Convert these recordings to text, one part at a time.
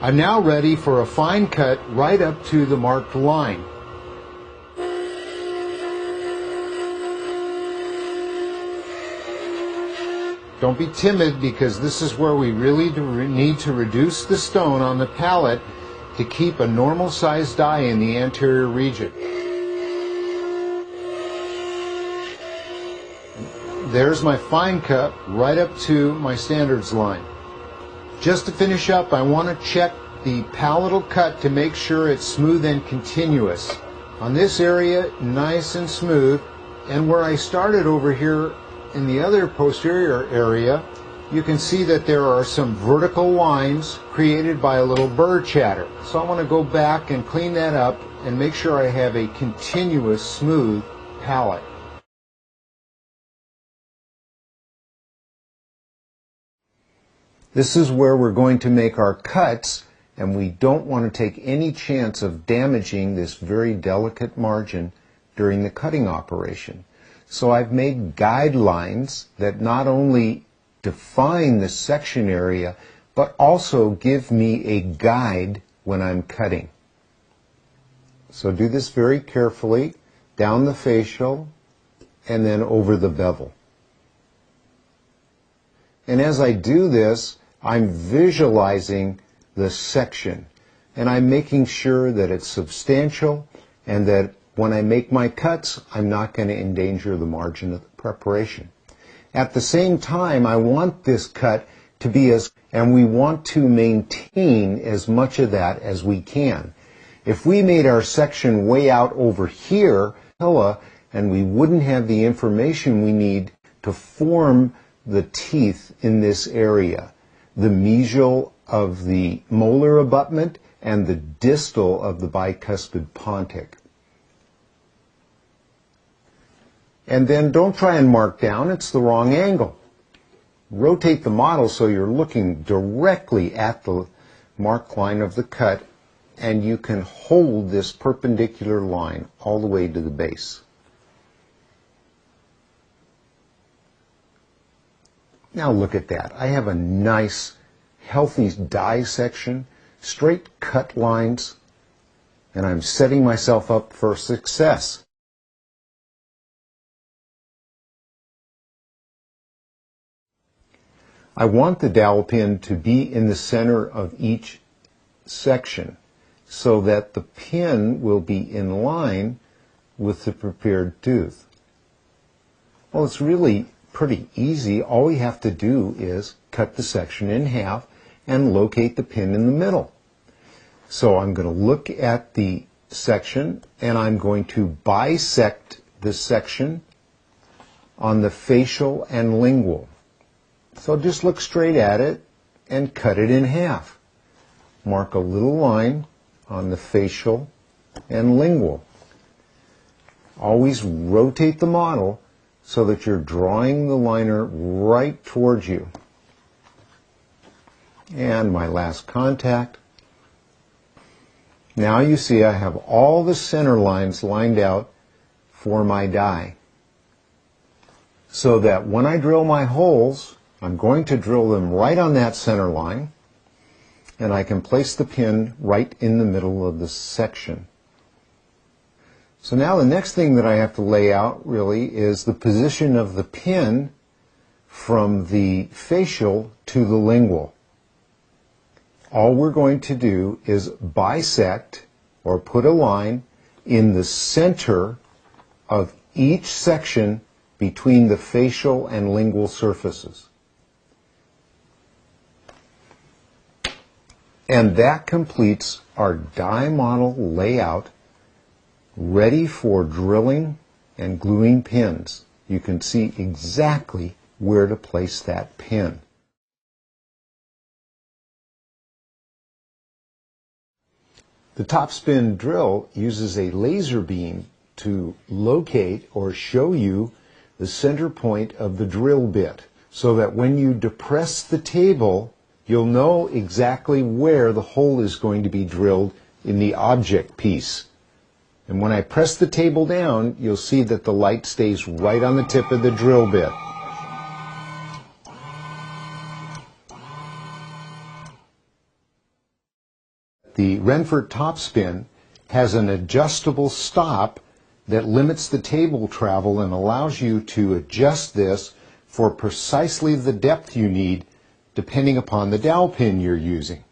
I'm now ready for a fine cut right up to the marked line. Don't be timid, because this is where we really need to reduce the stone on the pallet to keep a normal sized die in the anterior region. There's my fine cut right up to my standards line. Just to finish up, I want to check the palatal cut to make sure it's smooth and continuous. On this area, nice and smooth, and where I started over here in the other posterior area, you can see that there are some vertical lines created by a little burr chatter. So I want to go back and clean that up and make sure I have a continuous, smooth palate. This is where we're going to make our cuts, and we don't want to take any chance of damaging this very delicate margin during the cutting operation. So I've made guidelines that not only define the section area, but also give me a guide when I'm cutting. So do this very carefully, down the facial, and then over the bevel. And as I do this, I'm visualizing the section, and I'm making sure that it's substantial and that when I make my cuts, I'm not going to endanger the margin of the preparation. At the same time, I want this cut to be and we want to maintain as much of that as we can. If we made our section way out over here, and we wouldn't have the information we need to form the teeth in this area, the mesial of the molar abutment and the distal of the bicuspid pontic. And then don't try and mark down, it's the wrong angle. Rotate the model so you're looking directly at the mark line of the cut, and you can hold this perpendicular line all the way to the base. Now look at that. I have a nice, healthy die section, straight cut lines, and I'm setting myself up for success. I want the dowel pin to be in the center of each section so that the pin will be in line with the prepared tooth. Well, it's really pretty easy. All we have to do is cut the section in half and locate the pin in the middle. So I'm going to look at the section and I'm going to bisect the section on the facial and lingual. So just look straight at it and cut it in half. Mark a little line on the facial and lingual. Always rotate the model so that you're drawing the liner right towards you. And my last contact. Now you see I have all the center lines lined out for my die, so that when I drill my holes, I'm going to drill them right on that center line, and I can place the pin right in the middle of the section. So now the next thing that I have to lay out really is the position of the pin from the facial to the lingual. All we're going to do is bisect or put a line in the center of each section between the facial and lingual surfaces. And that completes our die model layout, ready for drilling and gluing pins. You can see exactly where to place that pin. The topspin drill uses a laser beam to locate or show you the center point of the drill bit, so that when you depress the table, you'll know exactly where the hole is going to be drilled in the object piece. And when I press the table down, you'll see that the light stays right on the tip of the drill bit. The Renfort Topspin has an adjustable stop that limits the table travel and allows you to adjust this for precisely the depth you need depending upon the dowel pin you're using.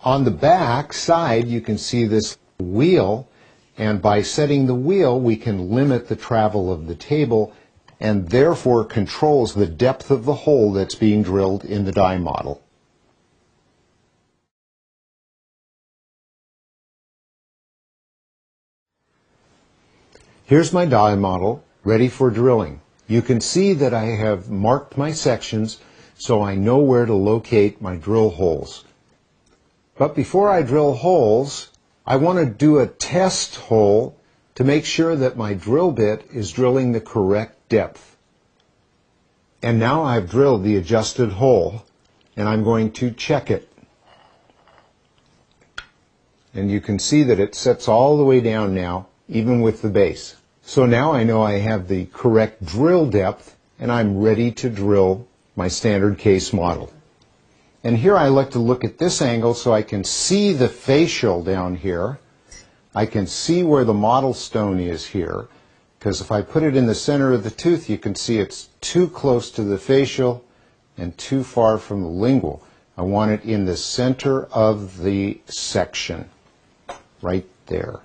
On the back side you can see this wheel, and by setting the wheel we can limit the travel of the table and therefore controls the depth of the hole that's being drilled in the die model. Here's my die model ready for drilling. You can see that I have marked my sections so I know where to locate my drill holes. But before I drill holes, I want to do a test hole to make sure that my drill bit is drilling the correct depth. And now I've drilled the adjusted hole and I'm going to check it. And you can see that it sets all the way down now, even with the base. So now I know I have the correct drill depth and I'm ready to drill my standard case model. And here I like to look at this angle so I can see the facial down here. I can see where the model stone is here, because if I put it in the center of the tooth you can see it's too close to the facial and too far from the lingual. I want it in the center of the section, right there.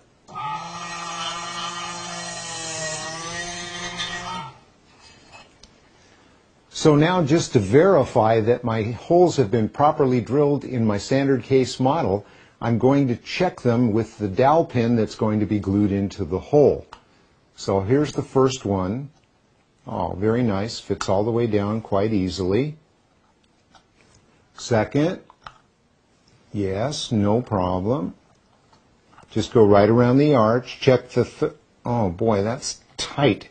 So now, just to verify that my holes have been properly drilled in my standard case model, I'm going to check them with the dowel pin that's going to be glued into the hole. So here's the first one. Oh, very nice. Fits all the way down quite easily. Second. Yes, no problem. Just go right around the arch. Check the... oh boy, that's tight.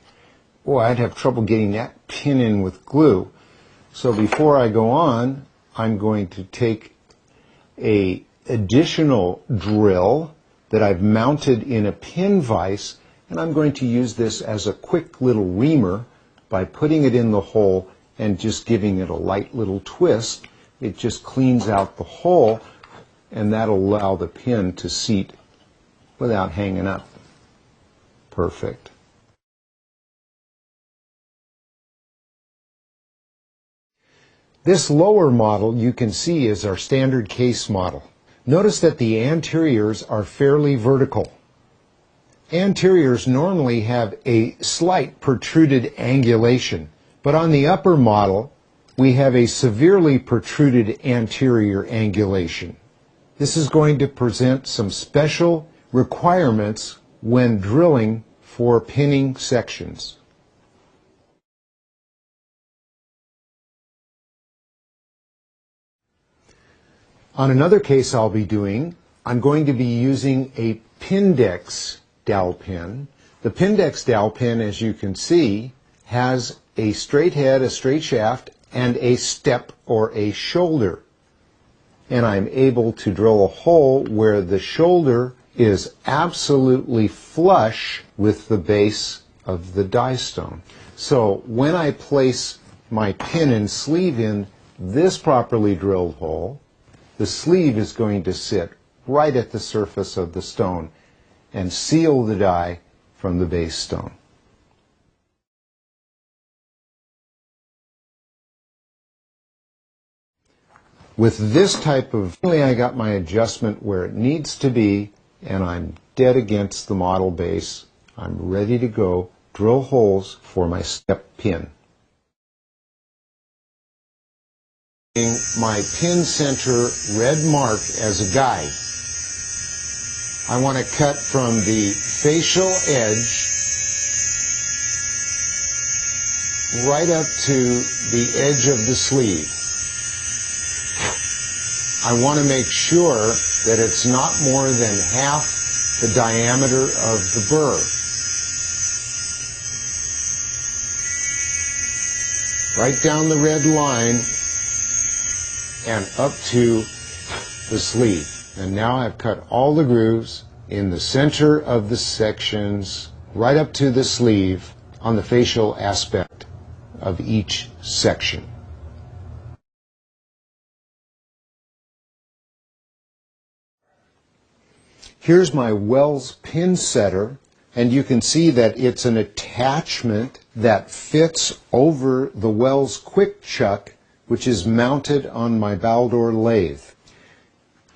Boy, I'd have trouble getting that pin in with glue. So before I go on, I'm going to take an additional drill that I've mounted in a pin vise, and I'm going to use this as a quick little reamer by putting it in the hole and just giving it a light little twist. It just cleans out the hole, and that'll allow the pin to seat without hanging up. Perfect. This lower model you can see is our standard case model. Notice that the anteriors are fairly vertical. Anteriors normally have a slight protruded angulation, but on the upper model we have a severely protruded anterior angulation. This is going to present some special requirements when drilling for pinning sections. On another case I'll be doing, I'm going to be using a Pindex dowel pin. The Pindex dowel pin, as you can see, has a straight head, a straight shaft, and a step or a shoulder. And I'm able to drill a hole where the shoulder is absolutely flush with the base of the die stone. So when I place my pin and sleeve in this properly drilled hole, the sleeve is going to sit right at the surface of the stone and seal the die from the base stone. With this type of, I got my adjustment where it needs to be, and I'm dead against the model base. I'm ready to go drill holes for my step pin. My pin center red mark as a guide. I want to cut from the facial edge right up to the edge of the sleeve. I want to make sure that it's not more than half the diameter of the burr. Right down the red line and up to the sleeve. And now I've cut all the grooves in the center of the sections right up to the sleeve on the facial aspect of each section. Here's my Wells pin setter, and you can see that it's an attachment that fits over the Wells Quick Chuck, which is mounted on my Baldor lathe.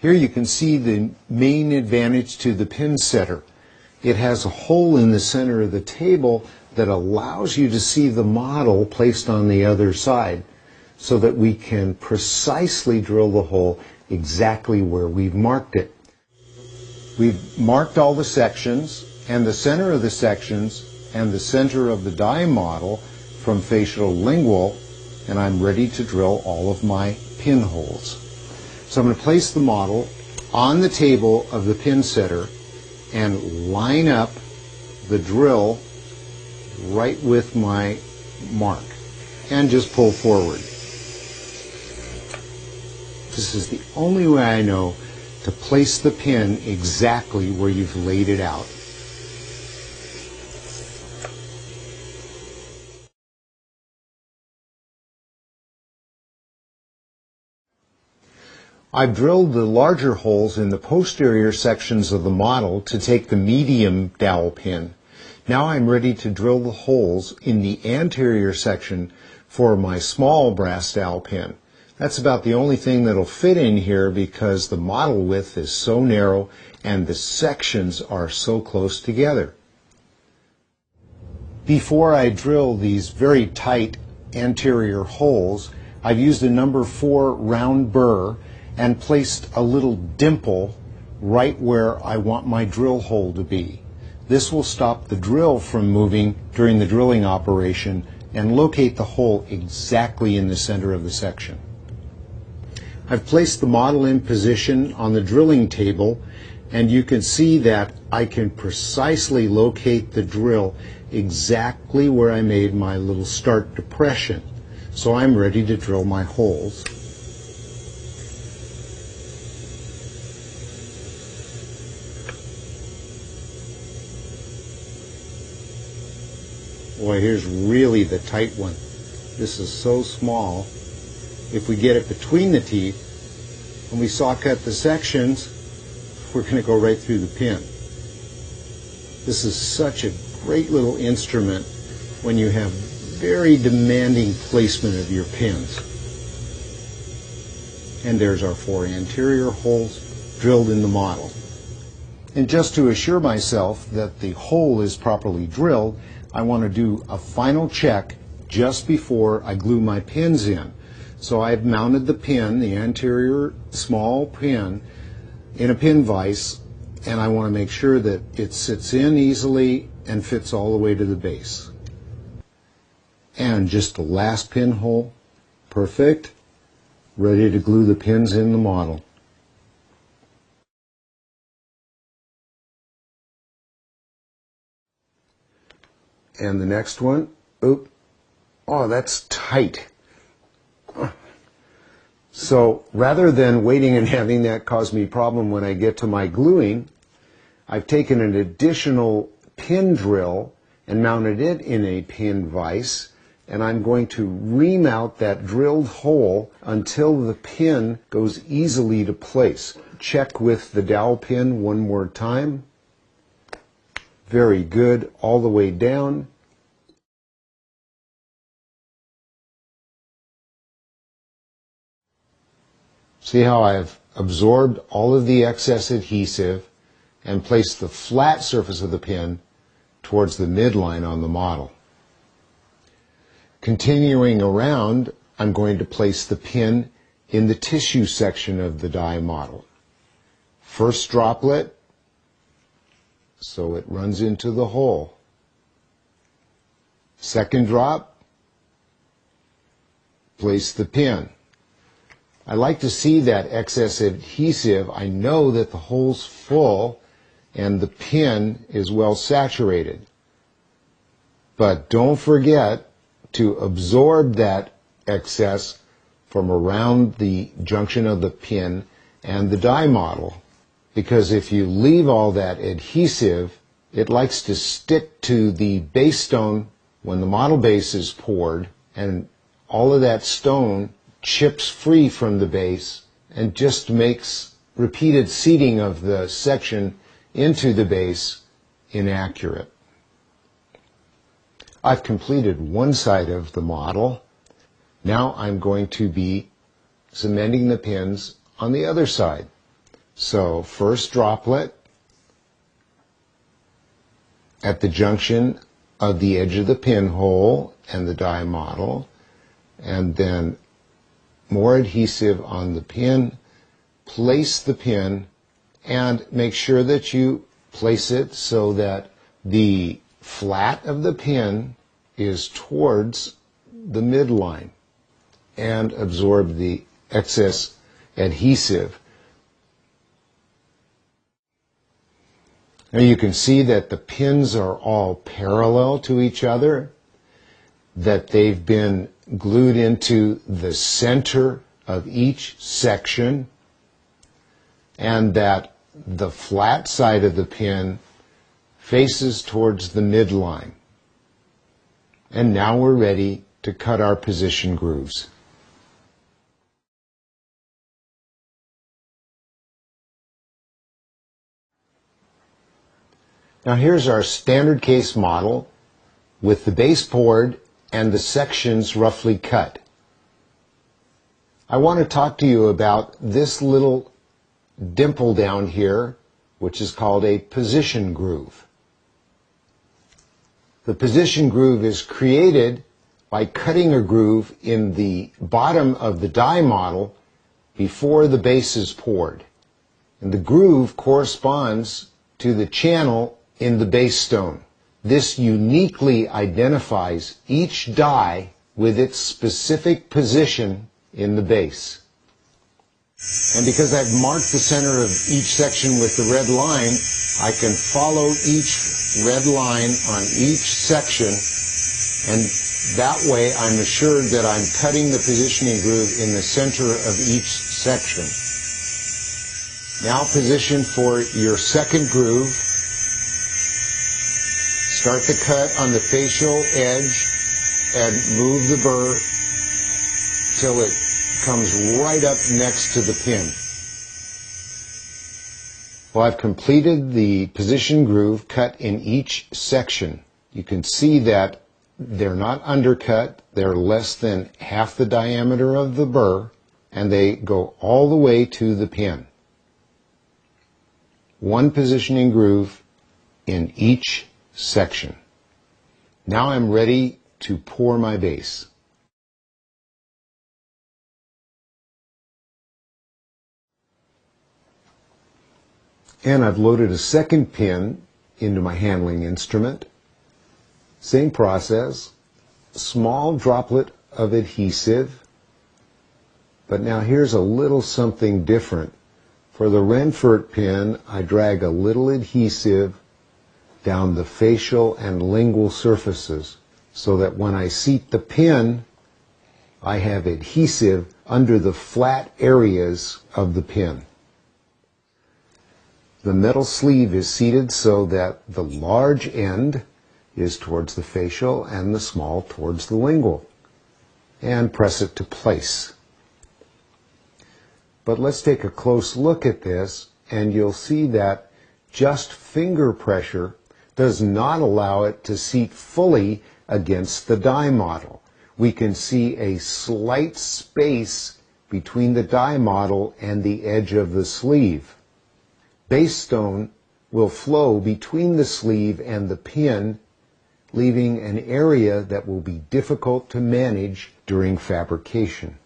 Here you can see the main advantage to the pin setter. It has a hole in the center of the table that allows you to see the model placed on the other side so that we can precisely drill the hole exactly where we've marked it. We've marked all the sections and the center of the sections and the center of the die model from facial to lingual, and I'm ready to drill all of my pinholes. So I'm going to place the model on the table of the pin setter and line up the drill right with my mark and just pull forward. This is the only way I know to place the pin exactly where you've laid it out. I've drilled the larger holes in the posterior sections of the model to take the medium dowel pin. Now I'm ready to drill the holes in the anterior section for my small brass dowel pin. That's about the only thing that'll fit in here because the model width is so narrow and the sections are so close together. Before I drill these very tight anterior holes, I've used a number 4 round burr and placed a little dimple right where I want my drill hole to be. This will stop the drill from moving during the drilling operation and locate the hole exactly in the center of the section. I've placed the model in position on the drilling table, and you can see that I can precisely locate the drill exactly where I made my little start depression. So I'm ready to drill my holes. Boy, here's really the tight one. This is so small. If we get it between the teeth and we saw cut the sections, we're going to go right through the pin. This is such a great little instrument when you have very demanding placement of your pins. And there's our 4 anterior holes drilled in the model. And just to assure myself that the hole is properly drilled, I want to do a final check just before I glue my pins in. So I've mounted the pin, the anterior small pin, in a pin vise, and I want to make sure that it sits in easily and fits all the way to the base. And just the last pinhole, perfect, ready to glue the pins in the model. And the next one, oop, oh, that's tight. So rather than waiting and having that cause me problem when I get to my gluing, I've taken an additional pin drill and mounted it in a pin vise, and I'm going to remount that drilled hole until the pin goes easily to place. Check with the dowel pin one more time. Very good, all the way down. See how I've absorbed all of the excess adhesive and placed the flat surface of the pin towards the midline on the model. Continuing around, I'm going to place the pin in the tissue section of the die model. First droplet, so it runs into the hole. Second drop, place the pin. I like to see that excess adhesive. I know that the hole's full and the pin is well saturated. But don't forget to absorb that excess from around the junction of the pin and the die model. Because if you leave all that adhesive, it likes to stick to the base stone when the model base is poured, and all of that stone chips free from the base and just makes repeated seating of the section into the base inaccurate. I've completed one side of the model. Now I'm going to be cementing the pins on the other side. So first droplet at the junction of the edge of the pinhole and the die model, and then more adhesive on the pin. Place the pin and make sure that you place it so that the flat of the pin is towards the midline, and absorb the excess adhesive. Now you can see that the pins are all parallel to each other, that they've been glued into the center of each section, and that the flat side of the pin faces towards the midline. And now we're ready to cut our position grooves. Now here's our standard case model with the base poured and the sections roughly cut. I want to talk to you about this little dimple down here, which is called a position groove. The position groove is created by cutting a groove in the bottom of the die model before the base is poured. And the groove corresponds to the channel in the base stone. This uniquely identifies each die with its specific position in the base. And because I've marked the center of each section with the red line, I can follow each red line on each section, and that way I'm assured that I'm cutting the positioning groove in the center of each section. Now position for your second groove. Start the cut on the facial edge and move the burr till it comes right up next to the pin. Well, I've completed the position groove cut in each section. You can see that they're not undercut, they're less than half the diameter of the burr, and they go all the way to the pin. One positioning groove in each section. Now I'm ready to pour my base. And I've loaded a second pin into my handling instrument. Same process, small droplet of adhesive, but now here's a little something different. For the Renfert pin, I drag a little adhesive down the facial and lingual surfaces so that when I seat the pin, I have adhesive under the flat areas of the pin. The metal sleeve is seated so that the large end is towards the facial and the small towards the lingual. And press it to place. But let's take a close look at this, and you'll see that just finger pressure does not allow it to seat fully against the die model. We can see a slight space between the die model and the edge of the sleeve. Base stone will flow between the sleeve and the pin, leaving an area that will be difficult to manage during fabrication.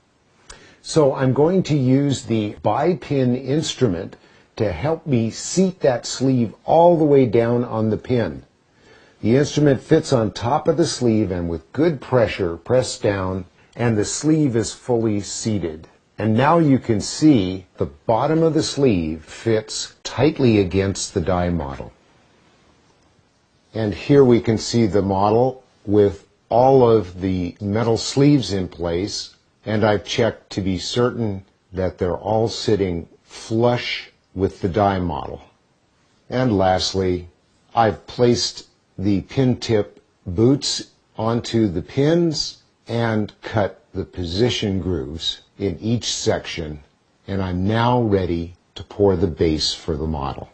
So I'm going to use the bi-pin instrument to help me seat that sleeve all the way down on the pin. The instrument fits on top of the sleeve, and with good pressure, press down, and the sleeve is fully seated. And now you can see the bottom of the sleeve fits tightly against the die model. And here we can see the model with all of the metal sleeves in place, and I've checked to be certain that they're all sitting flush with the die model. And lastly, I've placed the pin tip boots onto the pins and cut the position grooves in each section, and I'm now ready to pour the base for the model.